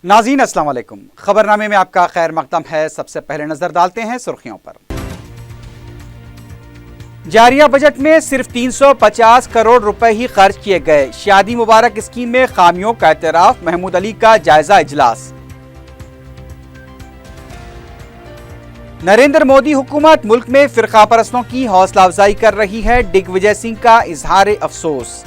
नाज़रीन अस्सलाम वालेकुम। खबरनामे में आपका खैर मकदम है। सबसे पहले नजर डालते हैं सुर्खियों पर। जारिया बजट में सिर्फ 350 करोड़ रुपए ही खर्च किए गए। शादी मुबारक स्कीम में खामियों का एतराफ, महमूद अली का जायजा इजलास। नरेंद्र मोदी हुकूमत मुल्क में फिरका परस्तों की हौसला अफजाई कर रही है, दिग्विजय सिंह का इजहार अफसोस।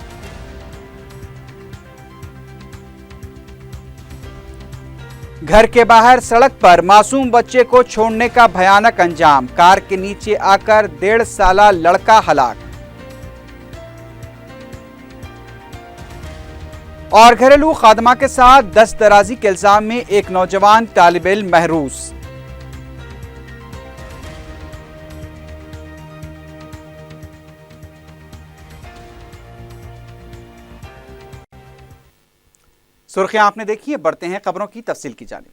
घर के बाहर सड़क पर मासूम बच्चे को छोड़ने का भयानक अंजाम, कार के नीचे आकर 1.5 साला लड़का हलाक। और घरेलू खादमा के साथ दस्तदराजी के इल्जाम में एक नौजवान तालिब इल्म महरूस। सुर्खियां आपने देखी है, बढ़ते हैं खबरों की तफसील की जानिब।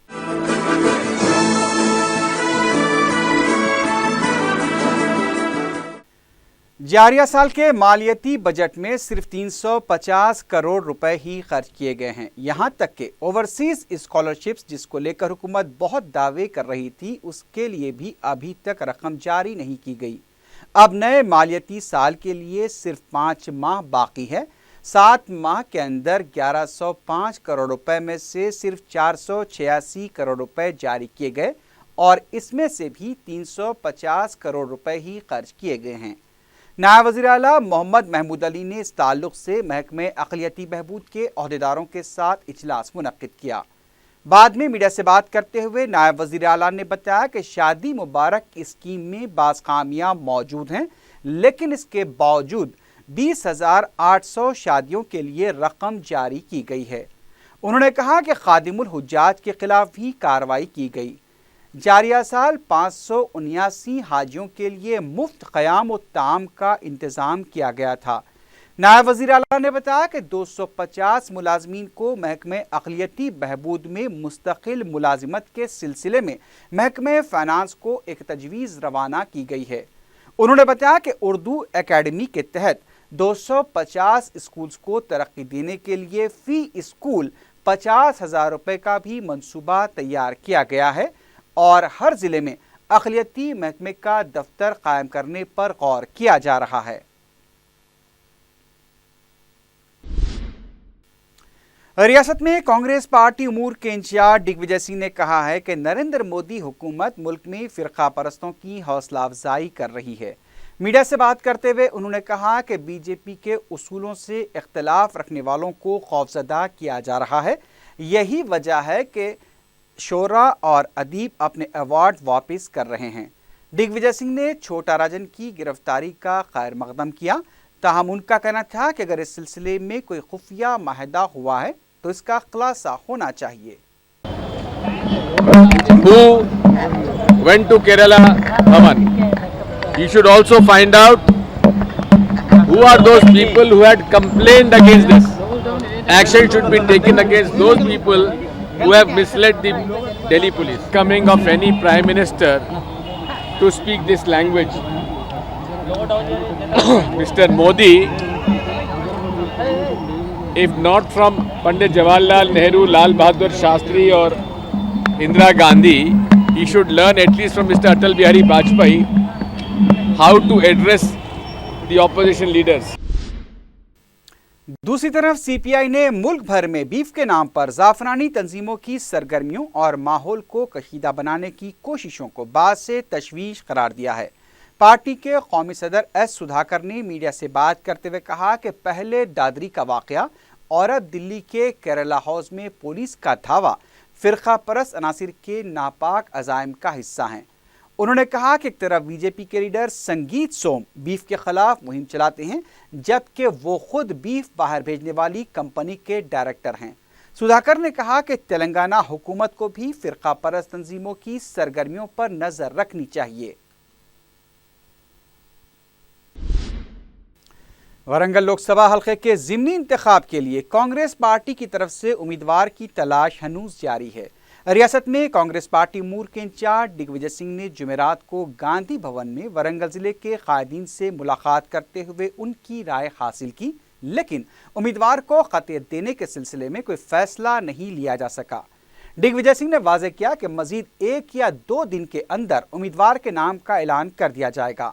जारिया साल के मालियती बजट में सिर्फ 350 करोड़ रुपए ही खर्च किए गए हैं। यहां तक कि ओवरसीज स्कॉलरशिप्स, जिसको लेकर हुकूमत बहुत दावे कर रही थी, उसके लिए भी अभी तक रकम जारी नहीं की गई। अब नए मालियती साल के लिए सिर्फ 5 माह बाकी है। 7 माह के अंदर 1105 करोड़ रुपए में से सिर्फ 486 करोड़ रुपए जारी किए गए और इसमें से भी 350 करोड़ रुपए ही खर्च किए गए हैं। नायब वज़ीर आला मोहम्मद महमूद अली ने इस ताल्लुक से महकमे अक़लियती बहबूद के अहदेदारों के साथ इजलास मुनक्किद किया। बाद में मीडिया से बात करते हुए नायब वज़ीर आला ने बताया कि शादी मुबारक स्कीम में बाज़ खामियां मौजूद हैं, लेकिन इसके बावजूद 20,800 शादियों के लिए रकम जारी की गई है। उन्होंने कहा कि खादिमुल हुज्जाज के खिलाफ भी कार्रवाई की गई। जारिया साल 579 हाजियों के लिए मुफ्त क़याम व ताम का इंतज़ाम किया गया था। नायब वज़ीर आला ने बताया कि 250 मुलाजमीन को महकमे अक़लियती बहबूद में मुस्तक़िल मुलाजिमत के सिलसिले में महकमे फ़ाइनेंस को एक तजवीज़ रवाना की गई है। उन्होंने बताया कि उर्दू एकेडमी के तहत 250 स्कूल्स को तरक्की देने के लिए फ़ी स्कूल 50,000 रुपये का भी मंसूबा तैयार किया गया है और हर ज़िले में अक़लियती महकमे का दफ्तर कायम करने पर गौर किया जा रहा है। रियासत में कांग्रेस पार्टी उमूर के इंचार्ज दिग्विजय सिंह ने कहा है कि नरेंद्र मोदी हुकूमत मुल्क में फ़िरका परस्तों की हौसला अफजाई कर रही है। मीडिया से बात करते हुए उन्होंने कहा कि बीजेपी के उसूलों से इख्तलाफ रखने वालों को खौफजदा किया जा रहा है। यही वजह है कि शोरा और अदीब अपने अवार्ड वापस कर रहे हैं। दिग्विजय सिंह ने छोटा राजन की गिरफ्तारी का खैर मकदम किया। ताहम उनका कहना था कि अगर इस सिलसिले में कोई खुफिया माहिदा हुआ है तो इसका खुलासा होना चाहिए। Who went to Kerala Bhavan? You should also find out who are those people who had complained against this. Action should be taken against those people who have misled the Delhi police. Coming of any Prime Minister to speak this language. Mr. Modi, if not from Pandit Jawaharlal Nehru, Lal Bahadur Shastri or Indira Gandhi, he should learn at least from Mr. Atal Bihari Vajpayee how to address the opposition leaders. दूसरी तरफ CPI ने मुल्क भर में beef के नाम पर जाफरानी तंजीमों की सरगर्मियों और माहौल को कशीदा बनाने की कोशिशों को बाद से तशवीश करार दिया है। पार्टी के कौमी सदर एस सुधाकर ने मीडिया से बात करते हुए कहा कि पहले दादरी का वाकया और अब दिल्ली के केरला हाउस में पुलिस का धावा फ़िरका परस्त अनासिर के नापाक अज़ाइम का हिस्सा हैं। उन्होंने कहा कि एक तरफ बीजेपी के लीडर संगीत सोम बीफ के खिलाफ मुहिम चलाते हैं, जबकि वो खुद बीफ बाहर भेजने वाली कंपनी के डायरेक्टर हैं। सुधाकर ने कहा कि तेलंगाना हुकूमत को भी फ़िरका परस्त तंजीमों की सरगर्मियों पर नज़र रखनी चाहिए। वरंगल लोकसभा हल्के के ज़िमनी इंतखाब के लिए कांग्रेस पार्टी की तरफ से उम्मीदवार की तलाश हनूज जारी है। रियासत में कांग्रेस पार्टी उमूर के इंचार्ज दिग्विजय सिंह ने जुमेरात को गांधी भवन में वरंगल जिले के कायदीन से मुलाकात करते हुए उनकी राय हासिल की, लेकिन उम्मीदवार को खत देने के सिलसिले में कोई फैसला नहीं लिया जा सका। ڈگ وجے سنگھ نے واضح کیا کہ مزید 1 یا 2 دن کے اندر امیدوار کے نام کا اعلان کر دیا جائے گا۔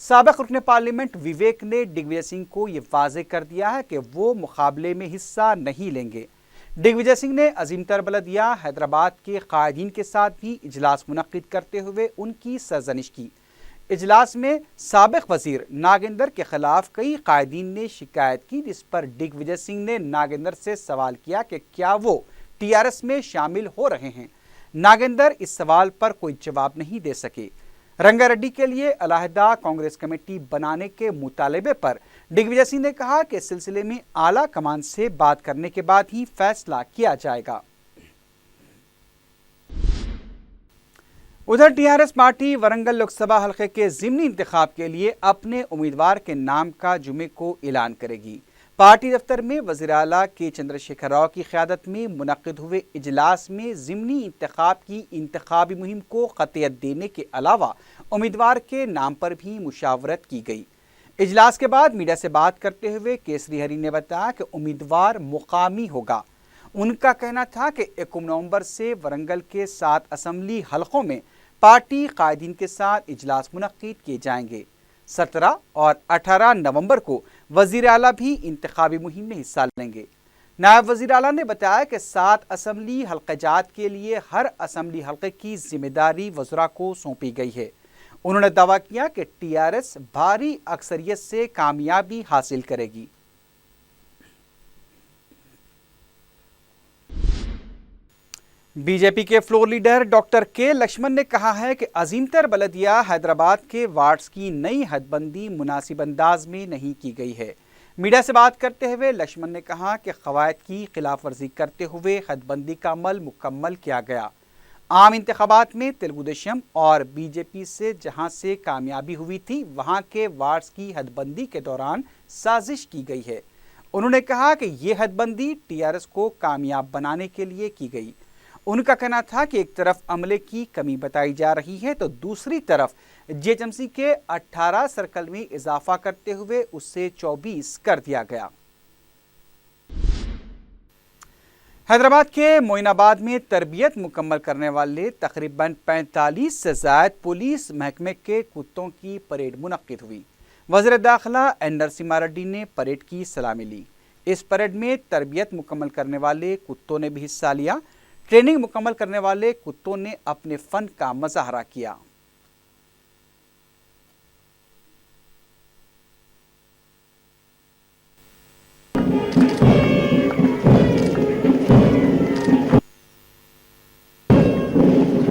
سابق رکن پارلیمنٹ وویک نے ڈگ وجے سنگھ کو یہ واضح کر دیا ہے کہ وہ مقابلے میں حصہ نہیں لیں گے۔ ڈگ وجے سنگھ نے عظیم تر بلدیہ حیدرآباد کے قائدین کے ساتھ بھی اجلاس منعقد کرتے ہوئے ان کی سرزنش کی۔ اجلاس میں سابق وزیر ناگیندر کے خلاف کئی قائدین نے شکایت کی، جس پر ڈگ وجے سنگھ نے ناگیندر سے سوال کیا کہ کیا وہ ٹی آر ایس میں شامل ہو رہے ہیں۔ ناگیندر اس سوال پر کوئی جواب نہیں دے سکے۔ رنگا ریڈی کے لیے علیحدہ کانگریس کمیٹی بنانے کے مطالبے پر ڈگ وجے سنگھ نے کہا کہ اس سلسلے میں اعلیٰ کمان سے بات کرنے کے بعد ہی فیصلہ کیا جائے گا۔ ادھر T R S party Warangal Lok Sabha حلقے کے ضمنی انتخاب کے لیے اپنے امیدوار کے نام کا جمعے کو اعلان کرے گی۔ پارٹی دفتر میں وزیر اعلیٰ کے چندر شیکھر راؤ کی قیادت میں منعقد ہوئے اجلاس میں ضمنی انتخاب کی انتخابی مہم کو قطعیت دینے کے علاوہ امیدوار کے نام پر بھی مشاورت کی گئی۔ اجلاس کے بعد میڈیا سے بات کرتے ہوئے کیسری ہری نے بتایا کہ امیدوار مقامی ہوگا۔ ان کا کہنا تھا کہ 21 نومبر سے ورنگل کے 7 اسمبلی حلقوں میں پارٹی قائدین کے ساتھ اجلاس منعقد کیے جائیں گے۔ 17 اور 18 نومبر کو وزیر اعلیٰ بھی انتخابی مہم میں حصہ لیں گے۔ نائب وزیر اعلیٰ نے بتایا کہ 7 اسمبلی حلقہ جات کے لیے ہر اسمبلی حلقے کی ذمہ داری وزراء کو سونپی گئی ہے۔ انہوں نے دعویٰ کیا کہ ٹی آر ایس بھاری اکثریت سے کامیابی حاصل کرے گی۔ بی جے پی کے فلور لیڈر ڈاکٹر کے لکشمن نے کہا ہے کہ عظیم تر بلدیہ حیدرآباد کے وارڈز کی نئی حد بندی مناسب انداز میں نہیں کی گئی ہے۔ میڈیا سے بات کرتے ہوئے لکشمن نے کہا کہ قواعد کی خلاف ورزی کرتے ہوئے حد بندی کا عمل مکمل کیا گیا۔ عام انتخابات میں تلگو دیشم اور بی جے پی سے جہاں سے کامیابی ہوئی تھی وہاں کے وارڈز کی حد بندی کے دوران سازش کی گئی ہے۔ انہوں نے کہا کہ یہ حد بندی ٹی آر ایس کو کامیاب بنانے کے لیے کی گئی۔ ان کا کہنا تھا کہ ایک طرف عملے کی کمی بتائی جا رہی ہے تو دوسری طرف جی ایچ ایم سی کے 18 سرکل میں اضافہ کرتے ہوئے اس سے 24 کر دیا گیا۔ حیدرآباد کے معین آباد میں تربیت مکمل کرنے والے تقریباً 45 سے زائد پولیس محکمے کے کتوں کی پریڈ منعقد ہوئی۔ وزیر داخلہ این نرسمہا ریڈی نے پریڈ کی سلامی لی۔ اس پریڈ میں تربیت مکمل کرنے والے کتوں نے بھی حصہ لیا۔ ٹریننگ مکمل کرنے والے کتوں نے اپنے فن کا مظاہرہ کیا۔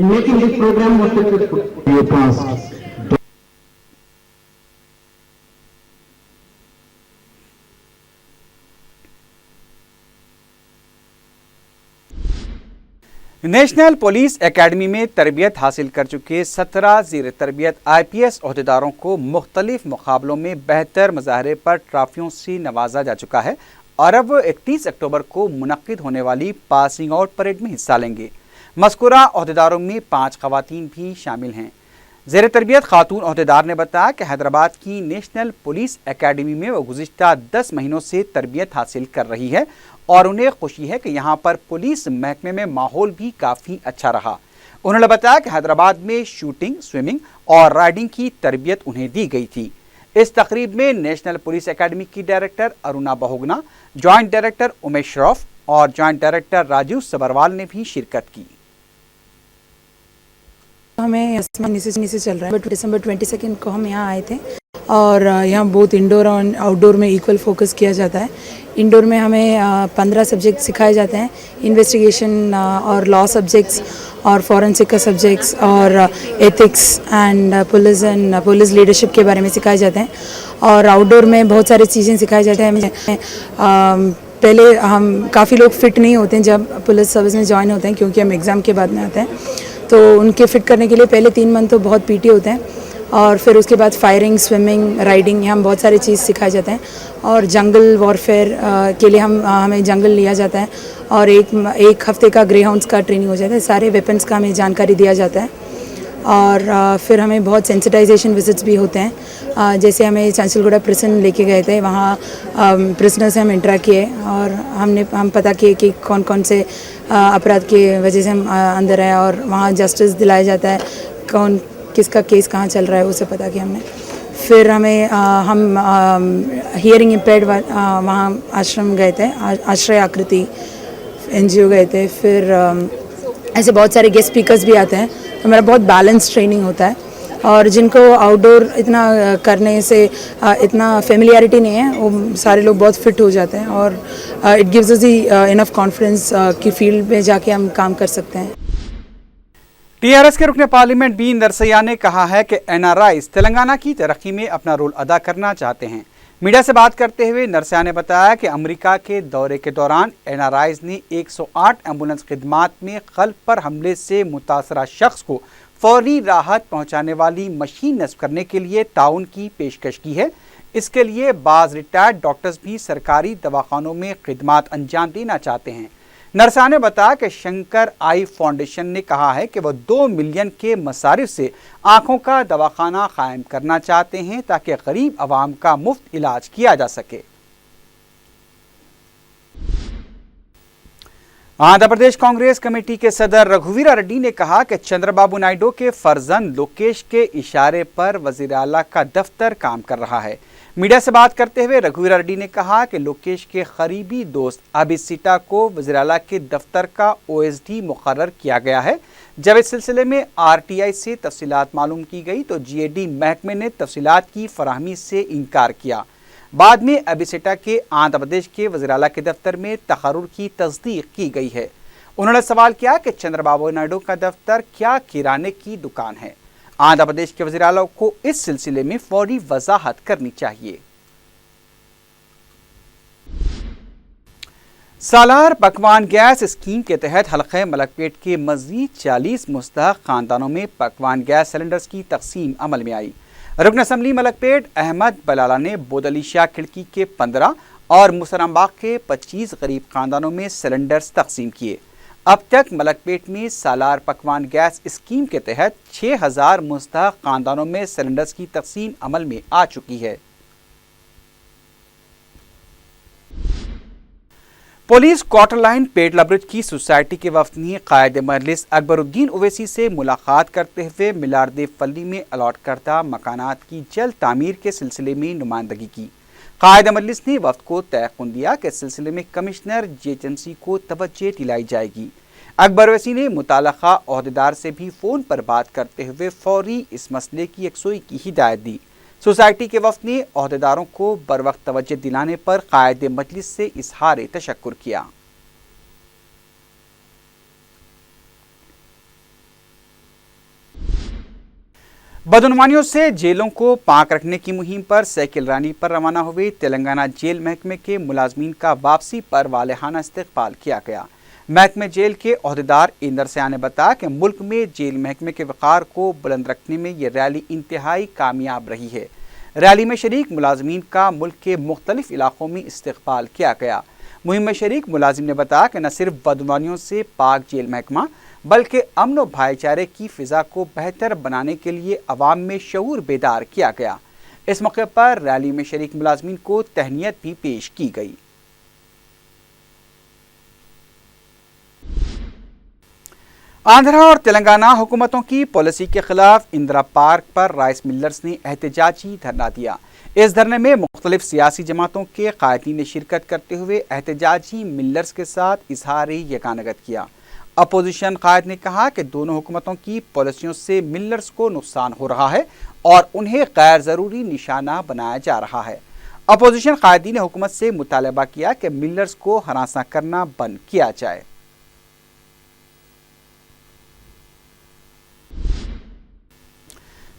Making this program more successful. Your past. National police academy میں تربیت حاصل کر چکے 17 زیر تربیت آئی پی ایس عہدیداروں کو مختلف مقابلوں میں بہتر مظاہرے پر ٹرافیوں سے نوازا جا چکا ہے اور اب 31 اکتوبر کو منعقد ہونے والی پاسنگ آؤٹ پریڈ میں حصہ لیں گے۔ مذکورہ عہدیداروں میں 5 خواتین بھی شامل ہیں۔ زیر تربیت خاتون عہدیدار نے بتایا کہ حیدرآباد کی نیشنل پولیس اکیڈمی میں وہ گزشتہ 10 مہینوں سے تربیت حاصل کر رہی ہے اور انہیں خوشی ہے کہ یہاں پر پولیس محکمے میں ماحول بھی کافی اچھا رہا۔ انہوں نے بتایا کہ حیدرآباد میں شوٹنگ، سوئمنگ اور رائڈنگ کی تربیت انہیں دی گئی تھی۔ اس تقریب میں نیشنل پولیس اکیڈمی کی director ارونا بہوگنا، joint director Amish Shroff اور جوائنٹ ڈائریکٹر راجیو سبروال نے بھی شرکت کی۔ ہمیں نیچے چل رہا ہے بٹ دسمبر 22 کو ہم یہاں آئے تھے اور یہاں بہت انڈور اور آؤٹ ڈور میں ایکول فوکس کیا جاتا ہے۔ انڈور میں ہمیں 15 سبجیکٹ سکھائے جاتے ہیں، انویسٹیگیشن اور لا سبجیکٹس اور فورنسک کا سبجیکٹس اور ایتھکس اینڈ پولیس لیڈرشپ کے بارے میں سکھائے جاتے ہیں، اور آؤٹ ڈور میں بہت ساری چیزیں سکھائی جاتے ہیں۔ پہلے ہم کافی لوگ فٹ نہیں ہوتے ہیں جب پولیس سروس میں جوائن ہوتے ہیں کیونکہ ہم ایگزام کے بعد میں آتے ہیں، تو ان کے فٹ کرنے کے لیے پہلے 3 منتھ تو بہت پی ٹی ہوتے ہیں اور پھر اس کے بعد فائرنگ، سوئمنگ، رائڈنگ، یہاں بہت ساری چیز سکھائے جاتے ہیں، اور جنگل وارفیئر کے لیے ہمیں جنگل لیا جاتا ہے اور ایک ہفتے کا گرے ہاؤنڈس کا ٹریننگ ہو جاتا ہے، سارے ویپنس کا ہمیں جانکاری دیا جاتا ہے۔ और फिर हमें बहुत सेंसिटाइजेशन विजिट्स भी होते हैं। जैसे हमें चांचलगुड़ा प्रिजन लेके गए थे, वहाँ प्रिजनर से हम इंटरेक्ट किए और हम पता किए कि कौन कौन से अपराध की वजह से हम अंदर हैं और वहाँ जस्टिस दिलाया जाता है, कौन किसका केस कहाँ चल रहा है वो सब पता किया हमने। फिर हमें हम हियरिंग इम्पेयर्ड वहाँ आश्रम गए थे, आश्रय आकृति NGO गए थे। फिर ऐसे बहुत सारे गेस्ट स्पीकर्स भी आते हैं, तो मेरा बहुत बैलेंस ट्रेनिंग होता है। और जिनको आउटडोर इतना करने से इतना फेमिलियरिटी नहीं है, वो सारे लोग बहुत फिट हो जाते हैं और it gives us the enough confidence कि फील्ड में जाके हम काम कर सकते हैं। TRS के रुकने पार्लियामेंट बी नरसैया ने कहा है कि NRIs तेलंगाना की तरक्की में अपना रोल अदा करना चाहते हैं। मीडिया से बात करते हुए नरसैया ने बताया कि अमेरिका के दौरे के दौरान NRIs ने 108 एम्बुलेंस खिदमात में कल्ब पर हमले से मुतासरा शख्स को फौरी राहत पहुंचाने वाली मशीन नस्ब करने के लिए ताउन की पेशकश की है। इसके लिए बाज़ रिटायर्ड डॉक्टर्स भी सरकारी दवाखानों में खिदमात अंजाम देना चाहते हैं। नरसा ने बताया कि शंकर आई फाउंडेशन ने कहा है कि वह 2 मिलियन के मसारिफ से आंखों का दवाखाना कायम करना चाहते हैं ताकि गरीब आवाम का मुफ्त इलाज किया जा सके। आंध्र प्रदेश कांग्रेस कमेटी के सदर रघुवीरा रेड्डी ने कहा कि चंद्रबाबू नायडू के फर्जंद लोकेश के इशारे पर वजीर आला का दफ्तर काम कर रहा है। मीडिया से बात करते हुए रघुवीरा रेड्डी ने कहा कि लोकेश के करीबी दोस्त अभी सिटा को वज़ीर आला के दफ्तर का OSD मुकर्रर किया गया है। जब इस सिलसिले में RTI से तफसीलात मालूम की गई तो GAD महकमे ने तफसीलात की फराहमी से इनकार किया। बाद में अभी सिटा के आंध्र प्रदेश के वज़ीर आला के दफ्तर में तकर्रुर की तस्दीक की गई है। उन्होंने सवाल किया कि चंद्रबाबू नायडू का दफ्तर क्या किराने की दुकान है। आंध्र प्रदेश के वज़ीर आला को इस सिलसिले में फौरी वजाहत करनी चाहिए। सालार पकवान गैस स्कीम के तहत हल्के मलकपेट के मजीद 40 मुस्तहक खानदानों में पकवान गैस सिलेंडर्स की तकसीम अमल में आई। रुकन असम्बली मलकपेट अहमद बलाला ने बोदली शाह खिड़की के 15 और मुसरमबाग के 25 गरीब खानदानों में सिलेंडर्स तकसीम किए। अब तक मलकपेट में सालार पकवान गैस स्कीम के तहत 6000 मुस्तहक खानदानों में सिलेंडर्स की तकसीम अमल में आ चुकी है। पुलिस क्वार्टर लाइन पेडला ब्रिज की सोसाइटी के वफद ने कायद मजलिस अकबरुद्दीन ओवैसी से मुलाकात करते हुए मिलारदे फली में अलॉट करदा मकानात की जल्द तामीर के सिलसिले में नुमाइंदगी की। कायद मजलिस ने वफद को तयक़ुन दिया कि इस सिलसिले में कमिश्नर GHMC को तवज्जो दिलाई जाएगी। अकबर ओवैसी ने मुताल्लिक़ा ओहदेदार से भी फ़ोन पर बात करते हुए फौरी इस मसले की यकसुई की हिदायत दी। सोसाइटी के वफद ने ओहदेदारों को बर वक्त तवज्जो दिलाने पर कायद मजलिस से इजहार तशक्कुर किया। बदनुमानियों से जेलों को पाक रखने की मुहिम पर साइकिल रैली पर रवाना हुए तेलंगाना जेल महकमे के मुलाजमीन का वापसी पर वालेहाना इस्तकबाल किया गया। महकमे जेल के ओहदेदार इंदर सया ने बताया कि मुल्क में जेल महकमे के वक़ार को बुलंद रखने में ये रैली इंतहाई कामयाब रही है। रैली में शरीक मुलाजमीन का मुल्क के मुख्तलिफ इलाकों में इस्तकबाल किया गया। मुहिम में शरीक मुलाजिम ने बताया कि न सिर्फ बदनुमानियों से पाक जेल महकमा बल्कि अमन व भाईचारे की फ़िज़ा को बेहतर बनाने के लिए अवाम में शऊर बेदार किया गया। इस मौके पर रैली में शरीक मुलाजमीन को तहनीत भी पेश की गई। आंध्रा और तेलंगाना हुकूमतों की पॉलिसी के खिलाफ इंदिरा पार्क पर राइस मिलर्स ने एहतजाजी धरना दिया। इस धरने में मुख्तलिफ सियासी जमातों के कायदीन ने शिरकत करते हुए एहतजाजी मिलर्स के साथ इजहार यकानगत किया। अपोजिशन कायद ने कहा कि दोनों हुकूमतों की पॉलिसियों से मिलर्स को नुकसान हो रहा है और उन्हें गैर ज़रूरी निशाना बनाया जा रहा है। अपोजिशन कायदीन ने हुकूमत से मुतालबा किया कि मिलर्स को हरासा करना बंद किया जाए।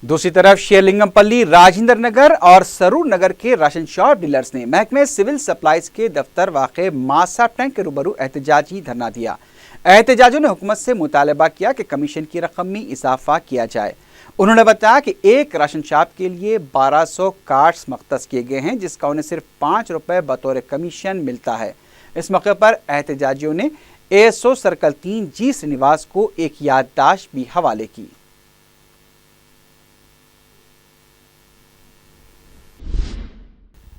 दूसरी तरफ शेरलिंगमपल्ली, राजेंद्र नगर और सरूर नगर के राशन शॉप डीलर्स ने महकमे सिविल सप्लाईज के दफ्तर वाक़े मासा टैंक के रूबरू एहतजाजी धरना दिया। एहतजाजियों ने हुकूमत से मुतालबा किया कि कमीशन की रकम में इजाफा किया जाए। उन्होंने बताया कि एक राशन शॉप के लिए 1200 कार्ड्स मख्तस किए गए हैं, जिसका उन्हें सिर्फ 5 रुपये बतौर कमीशन मिलता है। इस मौके पर एहतजाजियों ने ASO सर्कल 3 G श्रीनिवास को एक याददाश्त भी हवाले की।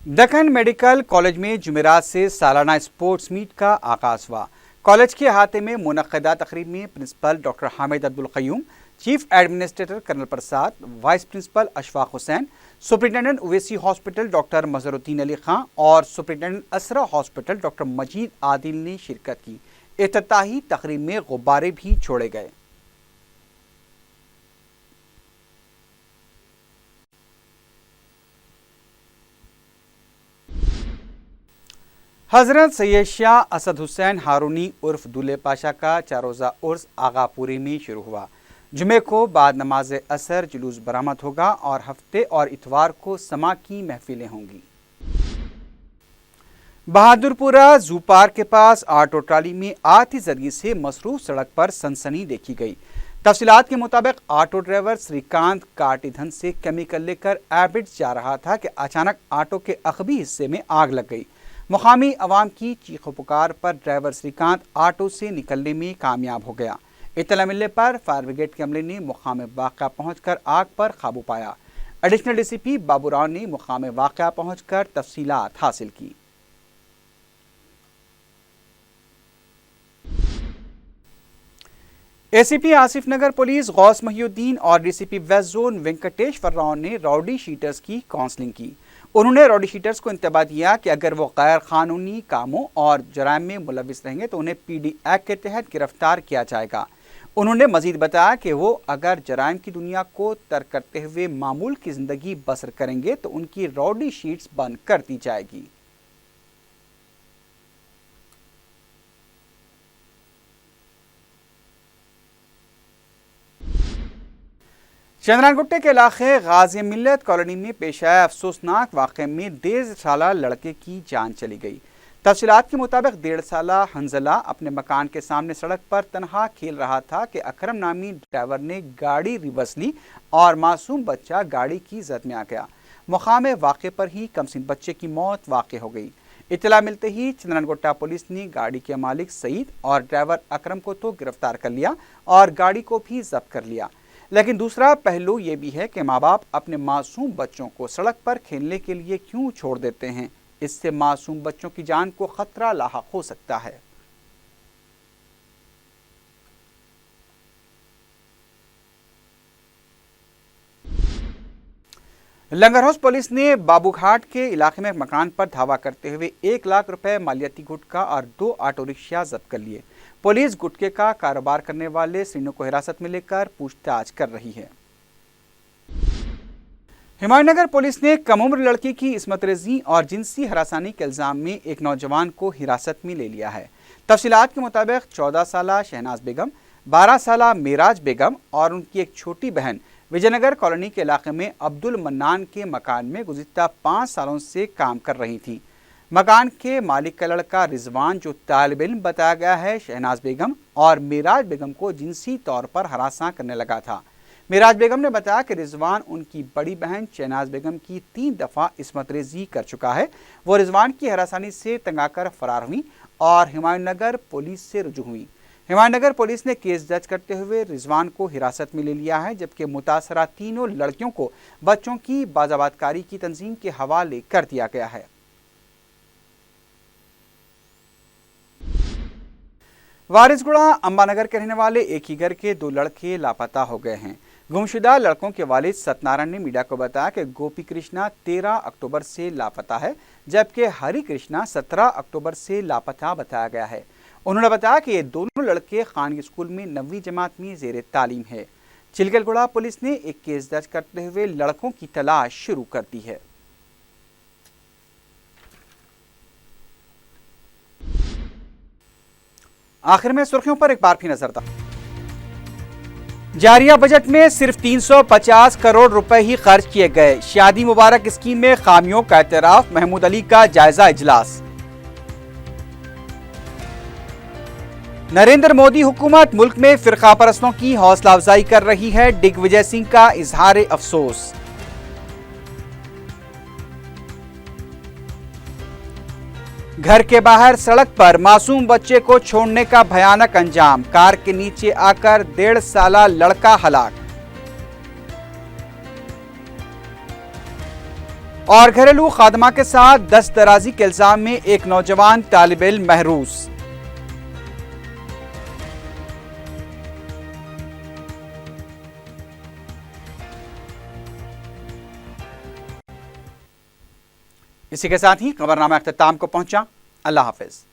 दक्कन मेडिकल कॉलेज में जुमेरात से सालाना स्पोर्ट्स मीट का आगाज हुआ। कॉलेज के अहाते में मुनक्किदा तकरीब में principal doctor Hamid Abdul Qayyum, chief administrator colonel Prasad, vice principal Ashfaq Hussain, superintendent Owaisi hospital doctor Mazharuddin Ali Khan और superintendent Asra hospital doctor Majeed Adil ने शिरकत की। इफ्तिताही तकरीब में गुब्बारे भी छोड़े गए। हज़रत सैयद शाह असद हुसैन हारूनी उर्फ दूल्हे पाशा का 4 रोज़ा उर्स आगापुरी में शुरू हुआ। जुमे को बाद नमाज असर जुलूस बरामद होगा और हफ्ते और इतवार को समा की महफिलें होंगी। बहादुरपुरा जू पार्क के पास ऑटो ट्राली में आतिशबाजी से मसरूफ सड़क पर सनसनी देखी गई। तफसीलात के मुताबिक ऑटो ड्राइवर श्रीकांत काटीधन से केमिकल लेकर एबिट जा रहा था कि अचानक ऑटो के अखबी हिस्से में आग लग गई। मुकामी अवाम की चीखो पुकार पर ड्राइवर श्रीकांत ऑटो से निकलने में कामयाब हो गया। इत्तला मिलने पर फायर ब्रिगेड के अमले ने मुकाम वाक़या पहुंचकर आग पर काबू पाया। एडिशनल डीसीपी बाबूराव ने मुकाम वाक़या पहुंचकर तफसीलात हासिल की। एसीपी आसिफ नगर पुलिस गौस महिउद्दीन और DCP west zone Venkateshwar Rao ने राउडी शीटर्स की काउंसलिंग की। उन्होंने राउडी शीटर्स को इंतबाह दिया कि अगर वो गैर कानूनी कामों और जराइम में मुलविस रहेंगे तो उन्हें पीडी एक्ट के तहत गिरफ्तार किया जाएगा। उन्होंने मजीद बताया कि वो अगर जराइम की दुनिया को तर्क करते हुए मामूल की जिंदगी बसर करेंगे तो उनकी राउडी शीट्स बंद कर दी जाएगी। चंद्रानगुट्टे के इलाके गाजी मिल्लत कॉलोनी में पेश आए अफसोसनाक वाक़े में 1.5 साला लड़के की जान चली गई। तफसीलात के मुताबिक 1.5 साला हंजला अपने मकान के सामने सड़क पर तनहा खेल रहा था कि अकरम नामी ड्राइवर ने गाड़ी रिवर्स ली और मासूम बच्चा गाड़ी की जद में आ गया। मुकाम वाक़े पर ही कमसिन बच्चे की मौत वाक़ हो गई। इत्तला मिलते ही चंद्रानगुट्टा पुलिस ने गाड़ी के मालिक सईद और ड्राइवर अकरम को तो गिरफ्तार कर लिया और गाड़ी को भी जब्त कर लिया। लेकिन दूसरा पहलू ये भी है कि माँ बाप अपने मासूम बच्चों को सड़क पर खेलने के लिए क्यों छोड़ देते हैं। इससे मासूम बच्चों की जान को खतरा लाहक हो सकता है। लंगर हाउस पुलिस ने बाबूघाट के इलाके में मकान पर धावा करते हुए 1 लाख रुपए मालियाती गुटखा और 2 ऑटो रिक्शा जब्त कर लिए। पुलिस गुटखे का कारोबार करने वाले श्रीनों को हिरासत में लेकर पूछताछ कर रही है। हिमायतनगर पुलिस ने कम उम्र लड़की की इस्मत रेज़ी और जिनसी हरासानी के इल्जाम में एक नौजवान को हिरासत में ले लिया है। तफसीलात के मुताबिक 14 साला शहनाज बेगम, 12 साला मेराज बेगम और उनकी एक छोटी बहन विजयनगर कॉलोनी के इलाके में अब्दुल मन्नान के मकान में गुज़िश्ता 5 सालों से काम कर रही थी। मकान के मालिक का लड़का रिजवान, जो तालिब इल्म बताया गया है, शहनाज बेगम और मेराज बेगम को जिनसी तौर पर हरासा करने लगा था। मेराज बेगम ने बताया कि रिजवान उनकी बड़ी बहन शहनाज बेगम की 3 दफ़ा इस्मत रेज़ी कर चुका है। वो रिजवान की हरासानी से तंग आकर फरार हुई और हिमायतनगर पुलिस से रुजू हुई। हिमायतनगर पुलिस ने केस दर्ज करते हुए रिजवान को हिरासत में ले लिया है, जबकि मुतासरा तीनों लड़कियों को बच्चों की बाज़ाबातकारी की तंजीम के हवाले कर दिया गया है। वारिसगुड़ा अंबानगर के रहने वाले एक ही घर के 2 लड़के लापता हो गए हैं। गुमशुदा लड़कों के वालिद सत्यनारायण ने मीडिया को बताया कि गोपी कृष्णा 13 अक्टूबर से लापता है, जबकि हरि कृष्णा 17 अक्टूबर से लापता बताया गया है। उन्होंने बताया कि ये दोनों लड़के खानगी स्कूल में 9वीं जमात में ज़ेर तालीम है। चिलगलगुड़ा पुलिस ने एक केस दर्ज करते हुए लड़कों की तलाश शुरू कर दी है। आखिर में सुर्खियों पर एक बार फिर नजर डालें। जारिया बजट में सिर्फ 350 करोड़ रुपए ही खर्च किए गए। शादी मुबारक स्कीम में खामियों का एतराफ, महमूद अली का जायजा इजलास। नरेंद्र मोदी हुकूमत मुल्क में फिरका परस्तों की हौसला अफजाई कर रही है, दिग्विजय सिंह का इजहार अफसोस। घर के बाहर सड़क पर मासूम बच्चे को छोड़ने का भयानक अंजाम, कार के नीचे आकर 1.5 साला लड़का हलाक। اور گھریلو خادمہ کے ساتھ دست درازی کے الزام میں ایک نوجوان طالب علم محروس۔ اسی کے ساتھ ہی خبرنامہ اختتام کو پہنچا۔ اللہ حافظ۔